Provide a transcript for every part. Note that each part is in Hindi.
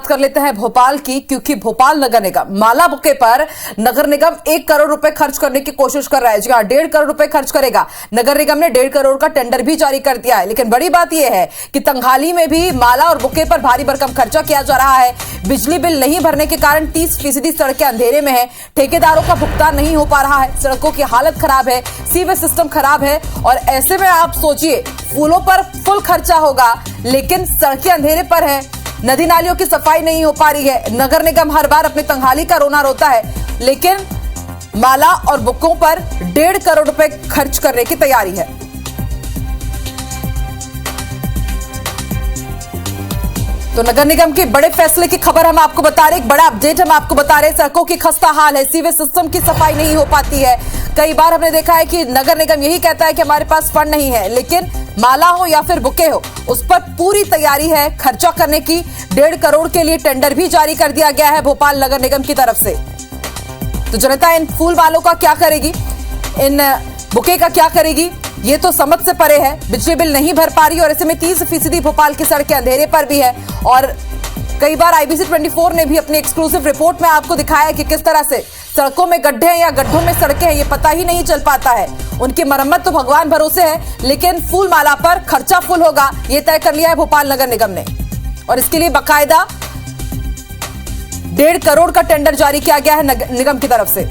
बात कर लेते हैं भोपाल की, क्योंकि भोपाल नगर निगम माला बुके पर नगर निगम 1 करोड़ रुपए खर्च करने की कोशिश कर रहा है। जी हां, 1.5 करोड़ रुपए खर्च करेगा। नगर निगम ने 1.5 करोड़ का टेंडर भी जारी कर दिया है। लेकिन बड़ी बात यह है कि तंगहाली में भी माला और बुके पर भारी भरकम खर्चा किया जा रहा है। बिजली बिल नहीं भरने के कारण 30% सड़कें अंधेरे में है। ठेकेदारों का भुगतान नहीं हो पा रहा है। सड़कों की हालत खराब है, सीवेज सिस्टम खराब है। और ऐसे में आप सोचिए, फूलों पर फुल खर्चा होगा लेकिन सड़कें अंधेरे पर है, नदी नालियों की सफाई नहीं हो पा रही है। नगर निगम हर बार अपनी तंगहाली का रोना रोता है, लेकिन माला और बुकों पर 1.5 करोड़ रुपए खर्च करने की तैयारी है। तो नगर निगम के बड़े फैसले की खबर हम आपको बता रहे, एक बड़ा अपडेट हम आपको बता रहे। सड़कों की खस्ता हाल है, सीवेज सिस्टम की सफाई नहीं हो पाती है। कई बार हमने देखा है कि नगर निगम यही कहता है कि हमारे पास फंड नहीं है, लेकिन माला हो या फिर बुके हो, उस पर पूरी तैयारी है खर्चा करने की। 1.5 करोड़ के लिए टेंडर भी जारी कर दिया गया है भोपाल नगर निगम की तरफ से। तो जनता इन फूल मालों का क्या करेगी, इन बुके का क्या करेगी, ये तो समझ से परे है। बिजली बिल नहीं भर पा रही और ऐसे में 30% भोपाल की सड़कें अंधेरे पर भी है। और कई बार IBC 24 ने भी अपनी एक्सक्लूसिव रिपोर्ट में आपको दिखाया कि किस तरह से सड़कों में गड्ढे हैं या गड्ढों में सड़कें हैं, ये पता ही नहीं चल पाता है। उनकी मरम्मत तो भगवान भरोसे है, लेकिन फूल माला पर खर्चा फुल होगा, ये तय कर लिया है भोपाल नगर निगम ने। और इसके लिए बाकायदा 1.5 करोड़ का टेंडर जारी किया गया है निगम की तरफ से।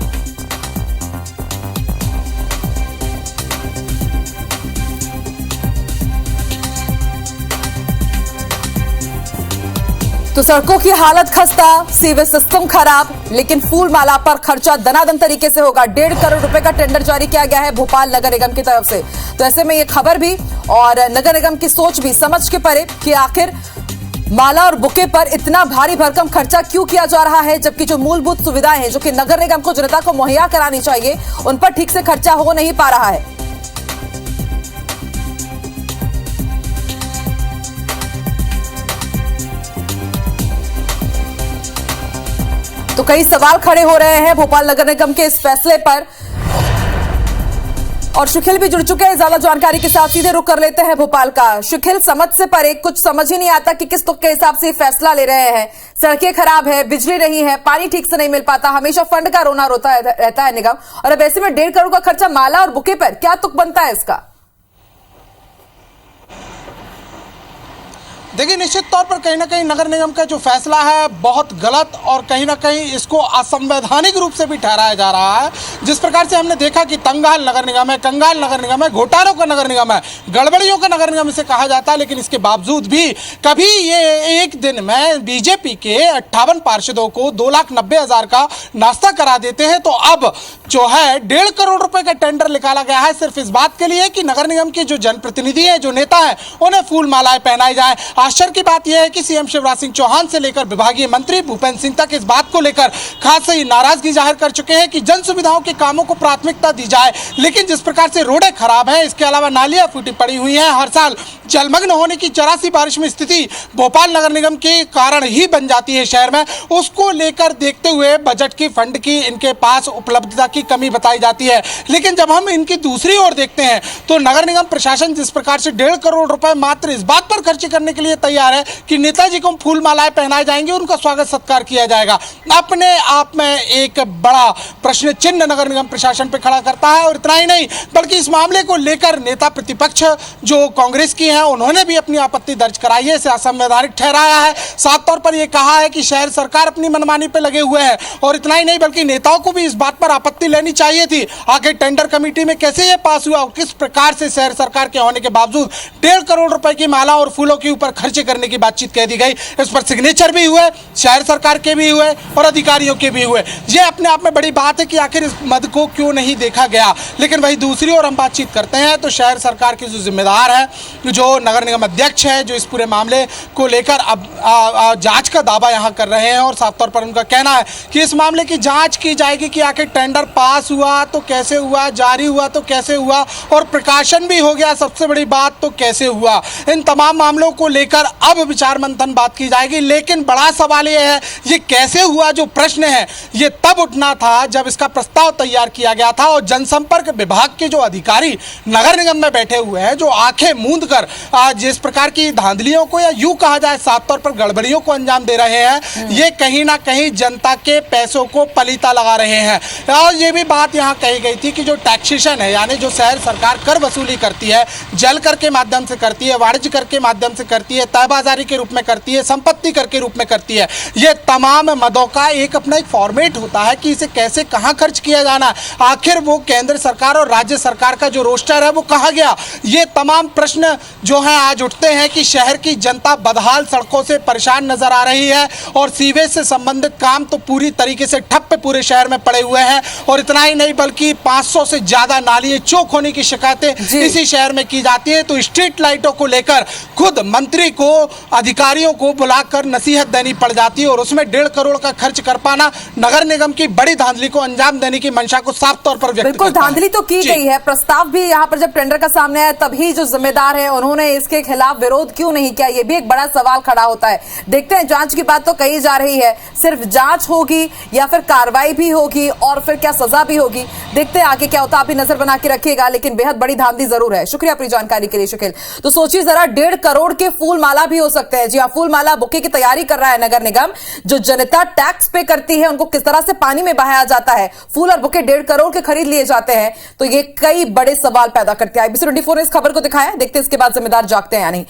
तो सड़कों की हालत खस्ता, सीवेज सिस्टम खराब, लेकिन फूल माला पर खर्चा दनादन तरीके से होगा। 1.5 करोड़ रुपए का टेंडर जारी किया गया है भोपाल नगर निगम की तरफ से। तो ऐसे में ये खबर भी और नगर निगम की सोच भी समझ के परे कि आखिर माला और बुके पर इतना भारी भरकम खर्चा क्यों किया जा रहा है, जबकि जो मूलभूत सुविधाएं हैं जो कि नगर निगम को जनता को मुहैया करानी चाहिए, उन पर ठीक से खर्चा हो नहीं पा रहा है। तो कई सवाल खड़े हो रहे हैं भोपाल नगर निगम के इस फैसले पर। और शिखिल भी जुड़ चुके हैं ज्यादा जानकारी के साथ, सीधे रुख कर लेते हैं भोपाल का। शिखिल, समझ से परे, कुछ समझ ही नहीं आता कि किस तुक के हिसाब से फैसला ले रहे हैं। सड़कें खराब है, बिजली नहीं है, पानी ठीक से नहीं मिल पाता, हमेशा फंड का रोना रोता रहता है निगम। और अब ऐसे में 1.5 करोड़ का खर्चा माला और बुके पर, क्या तुक बनता है इसका? देखिए, निश्चित तौर पर कहीं ना कहीं नगर निगम का जो फैसला है बहुत गलत और कहीं ना कहीं इसको असंवैधानिक रूप से भी ठहराया जा रहा है। जिस प्रकार से हमने देखा कि तंगहाल नगर निगम है, कंगाल नगर निगम है, घोटालों का नगर निगम है, गड़बड़ियों का नगर निगम इसे कहा जाता है, लेकिन इसके बावजूद भी कभी ये एक दिन में बीजेपी के 58 पार्षदों को 2,90,000 का नाश्ता करा देते हैं, तो अब जो है 1.5 करोड़ रुपए का टेंडर निकाला गया है सिर्फ इस बात के लिए कि नगर निगम के जो जनप्रतिनिधि हैं, जो नेता हैं, उन्हें फूल मालाएं पहनाई जाए। आश्चर्य की बात यह है कि सीएम शिवराज सिंह चौहान से लेकर विभागीय मंत्री भूपेंद्र सिंह तक इस बात को लेकर खासी नाराजगी जाहिर कर चुके हैं कि जन सुविधाओं के कामों को प्राथमिकता दी जाए। लेकिन जिस प्रकार से रोडें खराब हैं, इसके अलावा नालियां फूटी पड़ी हुई हैं, हर साल जलमग्न होने की जरा सी बारिश में स्थिति भोपाल नगर निगम के कारण ही बन जाती है शहर में, उसको लेकर देखते हुए बजट की फंड की इनके पास उपलब्धता की कमी बताई जाती है। लेकिन जब हम इनकी दूसरी ओर देखते हैं तो नगर निगम प्रशासन जिस प्रकार से 1.5 करोड़ रुपए मात्र इस बात पर खर्च करने के लिए तैयार है कि नेताजी को फूल मालाएं पहनाए जाएंगे, उनका स्वागत सत्कार किया जाएगा, अपने आप में एक बड़ा प्रश्न चिन्ह नगर निगम प्रशासन पर खड़ा करता है। और इतना ही नहीं, बल्कि इस मामले को लेकर नेता प्रतिपक्ष जो कांग्रेस की हैं, उन्होंने भी अपनी आपत्ति दर्ज कराई है, इसे असंवैधानिक ठहराया है। साफ तौर पर यह कहा है कि शहर सरकार अपनी मनमानी पर लगे हुए हैं। और इतना ही नहीं, बल्कि नेताओं को भी इस बात पर आपत्ति लेनी चाहिए थी, आखिर टेंडर कमेटी में कैसे यह पास हुआ और किस प्रकार से शहर सरकार के होने के बावजूद 1.5 करोड़ रुपए की माला और फूलों के ऊपर खर्चे करने की बातचीत कह दी गई। इस पर सिग्नेचर भी हुए, शहर सरकार के भी हुए और अधिकारियों के भी हुए। ये अपने आप में बड़ी बात है कि आखिर इस मद को क्यों नहीं देखा गया। लेकिन वही दूसरी ओर हम बातचीत करते हैं तो शहर सरकार के जो जिम्मेदार है, जो नगर निगम अध्यक्ष है, जो इस पूरे मामले को लेकर अब जांच का दावा यहां कर रहे हैं और साफ तौर पर उनका कहना है कि इस मामले की जांच की जाएगी कि आखिर टेंडर पास हुआ तो कैसे हुआ, जारी हुआ तो कैसे हुआ, और प्रकाशन भी हो गया, सबसे बड़ी बात तो कैसे हुआ। इन तमाम मामलों को लेकर अब विचार मंथन बात की जाएगी। लेकिन बड़ा सवाल यह है, ये कैसे हुआ जो प्रश्न है ये तब उठना था जब इसका प्रस्ताव तैयार किया गया था और जनसंपर्क विभाग के जो अधिकारी नगर निगम में बैठे हुए हैं, जो आंखें मूंद कर जिस प्रकार की धांधलियों को या यूं कहा जाए साफ तौर पर गड़बड़ियों को अंजाम दे रहे हैं, ये कहीं ना कहीं जनता के पैसों को पलीता लगा रहे हैं। और ये भी बात यहाँ कही गई थी कि जो टैक्सेशन है, यानी जो शहर सरकार कर वसूली करती है, जल कर के माध्यम से करती है, वाणिज्य कर के माध्यम से करती है, तयबाजारी के रूप में करती है, संपत्ति कर के रूप में करती है, ये तमाम मदों का एक अपना एक फॉर्मेट होता है कि इसे कैसे कहाँ खर्च किया जाना, आखिर वो केंद्र सरकार और राज्य सरकार का जो रोस्टर है वो कहाँ गया। ये तमाम प्रश्न जो हैं आज उठते हैं कि शहर की जनता बदहाल सड़कों से परेशान नजर आ रही है और सीवेज से संबंधित काम तो पूरी तरीके से ठप पूरे शहर में पड़े हुए हैं। और इतना ही नहीं बल्कि 500 से ज्यादा नालियां चौक होने की शिकायतें इसी शहर में की जाती है। तो स्ट्रीट लाइटों को लेकर खुद मंत्री को, अधिकारियों को बुलाकर नसीहत देनी पड़ जाती है और उसमें 1.5 करोड़ का खर्च कर पाना नगर निगम की बड़ी धांधली को अंजाम देने की मंशा को साफ तौर पर व्यक्त बिल्कुल धांधली तो की गई है। प्रस्ताव भी यहाँ पर जब टेंडर का सामने आया तभी जो जिम्मेदार है उन्होंने इसके खिलाफ विरोध क्यों नहीं किया, ये भी एक बड़ा सवाल खड़ा होता है। देखते हैं, जांच की बात तो कही जा रही है, सिर्फ जांच होगी या फिर कार्रवाई भी होगी और फिर क्या सजा भी होगी, देखते हैं आगे क्या होता है। आप भी नजर बना के रखिएगा, लेकिन बेहद बड़ी धांधली जरूर है। शुक्रिया अपनी जानकारी के लिए शकील। तो सोचिए जरा, 1.5 करोड़ के फूल माला भी हो सकते हैं। जी हाँ, फूल माला बुके की तैयारी कर रहा है नगर निगम। जो जनता टैक्स पे करती है उनको किस तरह से पानी में बहाया जाता है, फूल और बुके 1.5 करोड़ के खरीद लिए जाते हैं, तो ये कई बड़े सवाल पैदा करते हैं। IBC 24 ने इस खबर को दिखाया, देखते हैं इसके बाद जिम्मेदार जागते हैं या नहीं।